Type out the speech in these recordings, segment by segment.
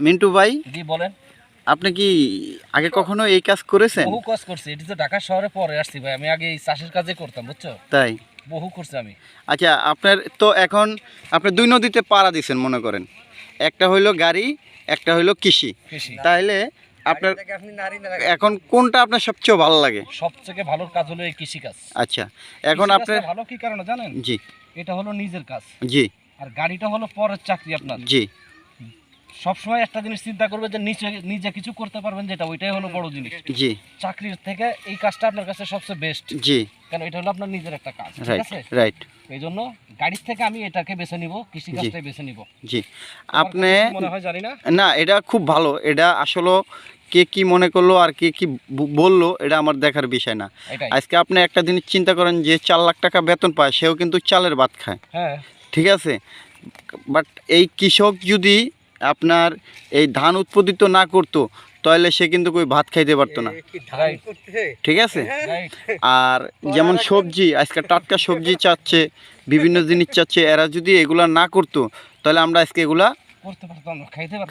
মিন্টু ভাই, জি বলেন। আপনি কি আগে কখনো এই কাজ করেছেন? বহু কাজ করছি, এটি তো ঢাকা শহরে পরে আসছি ভাই, আমি আগে এই চাষের কাজে করতাম বুঝছো। তাই? বহু করছি আমি। আচ্ছা, আপনার তো এখন আপনি দুই নদীতে পাড়া দিছেন মনে করেন, একটা হইলো গাড়ি, একটা হইলো কৃষি। তাইলে আপনার এখন কোনটা আপনার সবচেয়ে ভালো লাগে? সবথেকে ভালো কাজ হলো এই কৃষি কাজ। আচ্ছা, এখন আপনার ভালো কি কারণে জানেন? জি এটা হলো নিজের কাজ, জি আর গাড়িটা হলো পরের চাকরি আপনার। জি সবসময় একটা জিনিস চিন্তা করবে যে নিজে কিছু করতে পারবেন, যেটা ওইটাই হলো বড় জিনিস। জি চাকরির থেকে এই কাজটা আপনার কাছে সবচেয়ে বেস্ট। জি, কারণ এটা হলো আপনার নিজের একটা কাজ, ঠিক রাইট আছে? রাইট। এই জন্য গাড়ির থেকে আমি এটাকে বেছে নিব, কৃষি কাজটাই বেছে নিব। জি, আপনি মনে হয় জানি না। না, এটা খুব ভালো। এটা আসলে কে কি মনে করলো আর কে কি বললো এটা আমার দেখার বিষয় না। আজকে আপনি একটা জিনিস চিন্তা করেন, যে 4 লাখ টাকা বেতন পায় সেও কিন্তু চালের ভাত খায়। হ্যাঁ, ঠিক আছে, বাট এই কৃষক যদি আপনার এই ধান উৎপাদিত না করতো তাহলে সে কিন্তু কই ভাত খাইতে পারতো না। ঠিক আছে, আর যেমন সবজি, আজকে টাটকা সবজি চাচ্ছে, বিভিন্ন জিনিস চাচ্ছে, এরা যদি এগুলা না করতো তাহলে আমরা আজকে এগুলা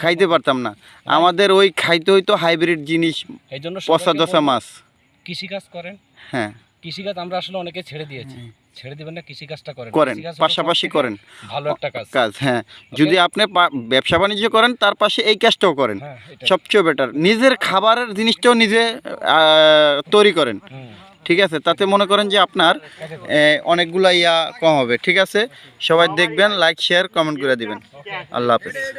খাইতে পারতাম না। আমাদের ওই খাইতে হইতো হাইব্রিড জিনিস, এই জন্য পচা দশা মাছ। কৃষিকাজ করেন। হ্যাঁ, কৃষিকাজ আমরা আসলে অনেকে ছেড়ে দিয়েছি, ছেড়ে দিবেন না, কৃষিকাজটা করেন, পাশাপাশি করেন, ভালো একটা কাজ। হ্যাঁ, যদি আপনি ব্যবসা বাণিজ্য করেন তার পাশে এই কাজটাও করেন, সবচেয়ে বেটার। নিজের খাবারের জিনিসটাও নিজে তৈরি করেন, ঠিক আছে? তাতে মনে করেন যে আপনার অনেকগুলা কম হবে। ঠিক আছে, সবাই দেখবেন, লাইক শেয়ার কমেন্ট করে দিবেন। আল্লাহ হাফেজ।